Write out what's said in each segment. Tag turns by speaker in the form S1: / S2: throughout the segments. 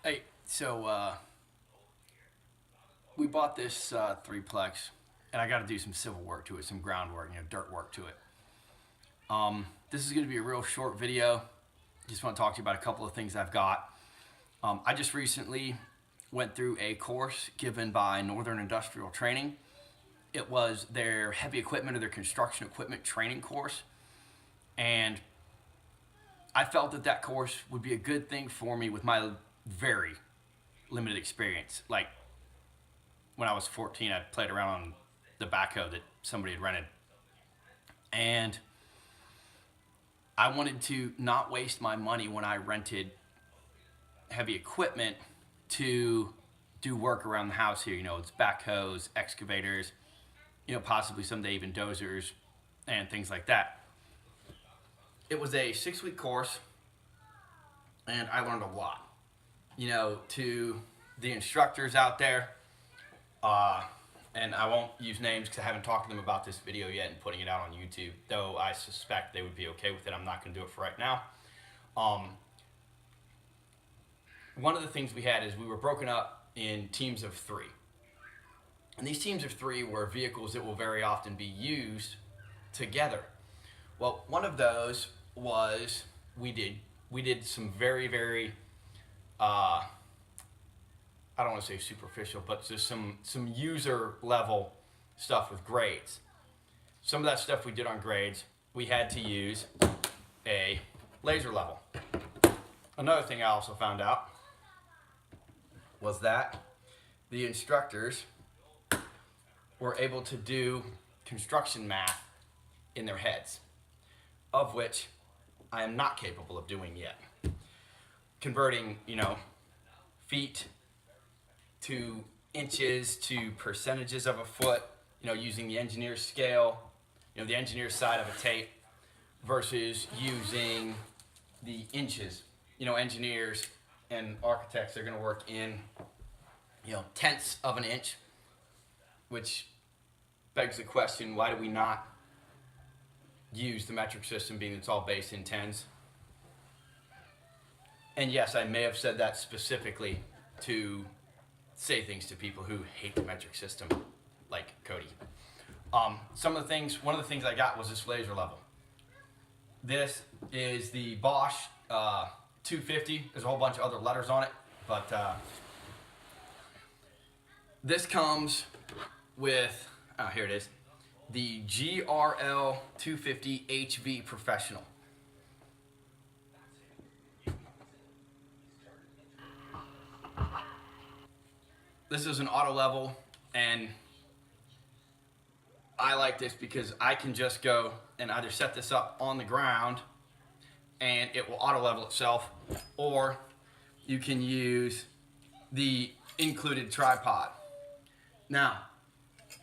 S1: Hey, so we bought this threeplex, and I got to do some civil work to it, some groundwork, dirt work to it. This is going to be a real short video. Just want to talk to you about a couple of things I've got. I just recently went through a course given by Northern Industrial Training. It was their heavy equipment or their construction equipment training course, and I felt that that course would be a good thing for me with my very limited experience. Like when I was 14, I played around on the backhoe that somebody had rented, and I wanted to not waste my money when I rented heavy equipment to do work around the house here. It's backhoes, excavators, possibly someday even dozers and things like that. It was a 6-week course, and I learned a lot. To the instructors out there, and I won't use names because I haven't talked to them about this video yet and putting it out on YouTube, though I suspect they would be okay with it. I'm not going to do it for right now. One of the things we had is we were broken up in teams of 3. And these teams of 3 were vehicles that will very often be used together. Well, one of those was we did some very I don't want to say superficial, but just some user level stuff with grades. Some of that stuff we did on grades, we had to use a laser level. Another thing I also found out was that the instructors were able to do construction math in their heads, of which I am not capable of doing yet. Converting, feet to inches to percentages of a foot, using the engineer's scale, the engineer's side of a tape versus using the inches. Engineers and architects, they're going to work in, tenths of an inch, which begs the question, why do we not use the metric system, being it's all based in tens? And yes, I may have said that specifically to say things to people who hate the metric system, like Cody. One of the things I got was this laser level. This is the Bosch 250. There's a whole bunch of other letters on it, but this comes with, here it is, the GRL 250 HV Professional. This is an auto level, and I like this because I can just go and either set this up on the ground and it will auto level itself, or you can use the included tripod. Now,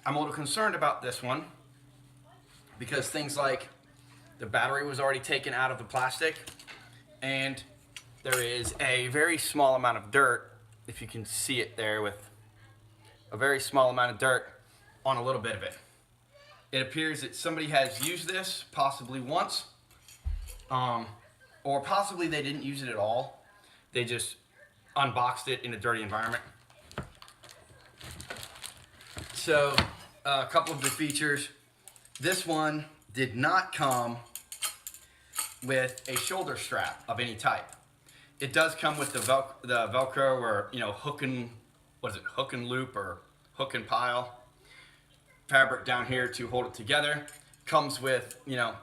S1: I'm a little concerned about this one because things like the battery was already taken out of the plastic, and there is a very small amount of dirt, if you can see it there, with a very small amount of dirt on a little bit of it. It appears that somebody has used this possibly once, or possibly they didn't use it at all. They just unboxed it in a dirty environment. So, a couple of the features. This one did not come with a shoulder strap of any type. It does come with the Velcro, or hook and loop or hook and pile fabric down here to hold it together. Comes with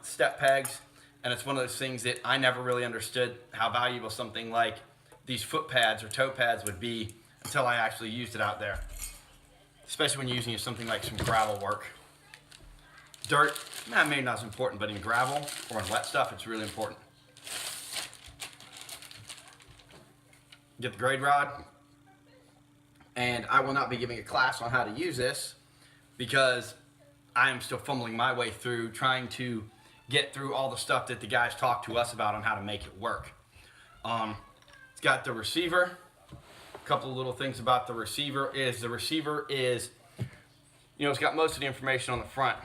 S1: step pegs, and it's one of those things that I never really understood how valuable something like these foot pads or toe pads would be until I actually used it out there, especially when you're using something like some gravel work. Dirt, maybe not as important, but in gravel or in wet stuff, it's really important. Get the grade rod, and I will not be giving a class on how to use this because I am still fumbling my way through trying to get through all the stuff that the guys talked to us about on how to make it work. It's got the receiver. A couple of little things about the receiver is it's got most of the information on the front.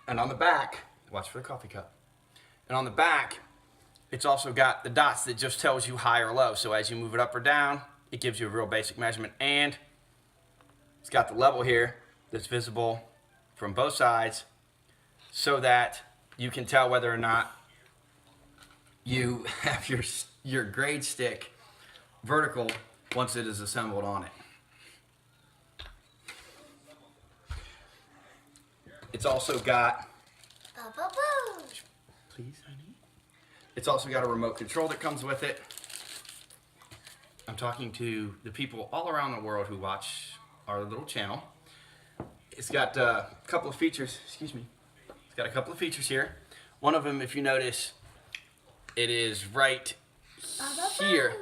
S1: And on the back, watch for the coffee cup. And on the back, It's also got the dots that just tells you high or low. So as you move it up or down, it gives you a real basic measurement. And it's got the level here that's visible from both sides so that you can tell whether or not you have your grade stick vertical once it is assembled on it. It's also got, please honey. It's also got a remote control that comes with it. I'm talking to the people all around the world who watch our little channel. It's got a couple of features, excuse me. It's got a couple of features here. One of them, if you notice, it is right here.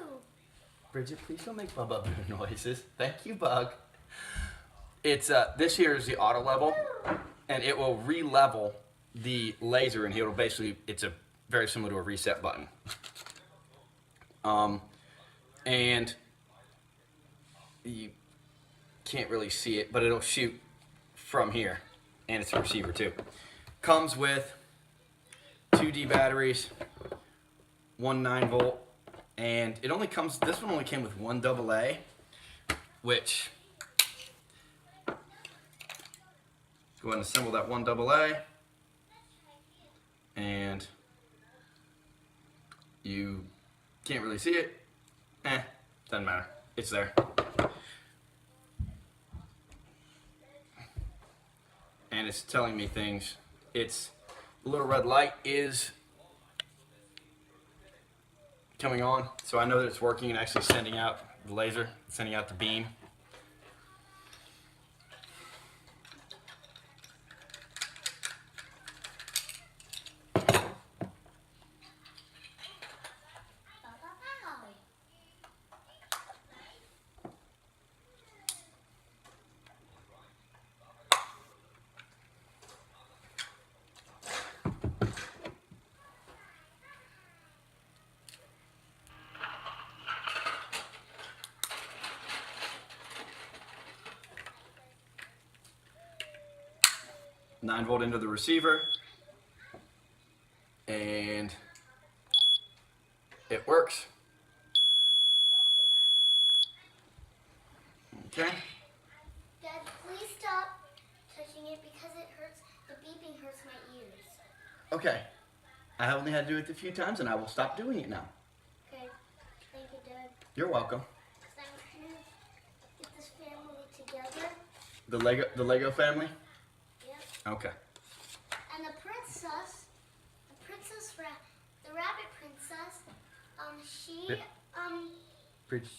S1: Bridget, please don't make bubba boo noises. Thank you, Bug. It's this here is the auto level, and it will re-level the laser, and it'll basically, it's very similar to a reset button. And you can't really see it, but it'll shoot from here, and it's a receiver too. Comes with 2D batteries, one 9-volt, and it only comes, this one only came with one AA, which, go ahead and assemble that one AA, and you can't really see it. Doesn't matter. It's there. And it's telling me things. It's, the little red light is coming on, so I know that it's working and actually sending out the laser, sending out the beam. Nine volt into the receiver, and it works. Okay.
S2: Dad, please stop touching it because it hurts. The beeping hurts my ears.
S1: Okay. I only had to do it a few times, and I will stop doing it now.
S2: Okay. Thank you, Dad.
S1: You're welcome.
S2: I'm trying to get this family together.
S1: The Lego family? Okay.
S2: And the rabbit princess,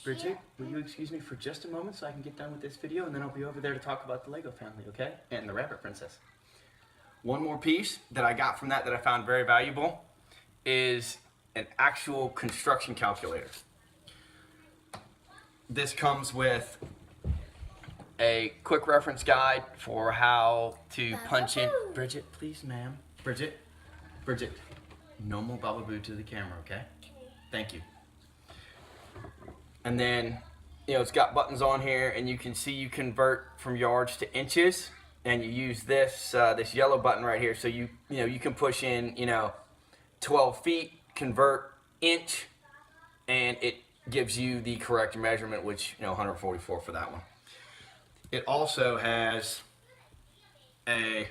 S1: Bridget, will you excuse me for just a moment so I can get done with this video, and then I'll be over there to talk about the Lego family, okay? And the rabbit princess. One more piece that I got from that I found very valuable is an actual construction calculator. This comes with a quick reference guide for how to punch in. Bridget, please, ma'am. Bridget, no more baba boo to the camera, okay? Thank you. And then, it's got buttons on here, and you can see you convert from yards to inches, and you use this this yellow button right here. So you can push in 12 feet, convert inch, and it gives you the correct measurement, which 144 for that one. It also has a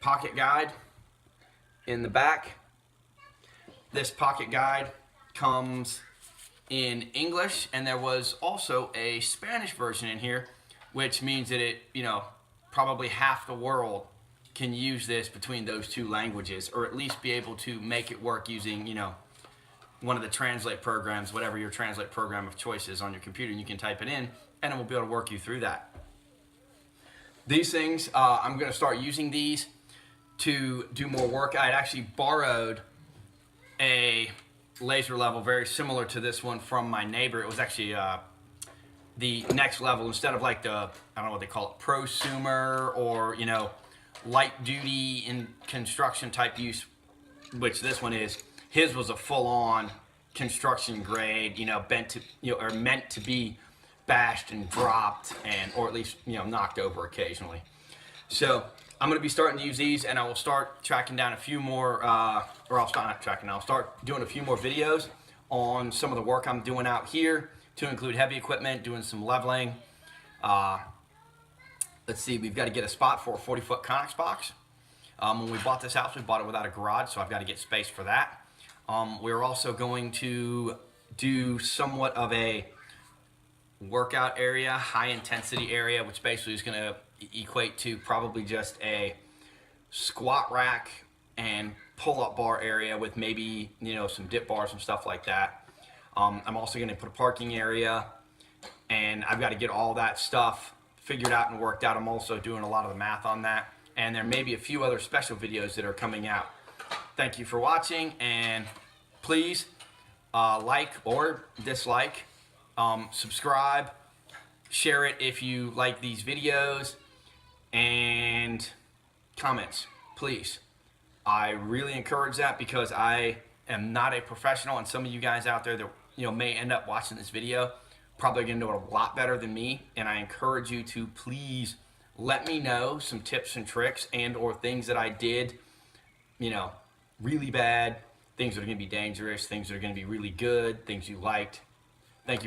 S1: pocket guide in the back. This pocket guide comes in English, and there was also a Spanish version in here, which means that it, probably half the world can use this between those two languages, or at least be able to make it work using, one of the translate programs, whatever your translate program of choice is on your computer, and you can type it in, and it will be able to work you through that. These things, I'm going to start using these to do more work. I had actually borrowed a laser level very similar to this one from my neighbor. It was actually the next level, instead of like the, I don't know what they call it, prosumer or, light duty in construction type use, which this one is. His was a full-on construction grade, bent to, or meant to be bashed and dropped, and or at least knocked over occasionally. So I'm going to be starting to use these, and I will start tracking down a few more, or I'll start not tracking, I'll start doing a few more videos on some of the work I'm doing out here, to include heavy equipment, doing some leveling. Let's see, we've got to get a spot for a 40-foot Conex box. When we bought this house, we bought it without a garage, so I've got to get space for that. We're also going to do somewhat of a workout area, high intensity area, which basically is going to equate to probably just a squat rack and pull-up bar area with maybe, you know, some dip bars and stuff like that. I'm also going to put a parking area, and I've got to get all that stuff figured out and worked out. I'm also doing a lot of the math on that, and there may be a few other special videos that are coming out. Thank you for watching, and please like or dislike, subscribe, share it if you like these videos, and comments, please. I really encourage that, because I am not a professional, and some of you guys out there that, you know, may end up watching this video probably gonna know it a lot better than me, and I encourage you to please let me know some tips and tricks and or things that I did, you know, really bad, things that are gonna be dangerous, things that are gonna be really good, things you liked. Thank you.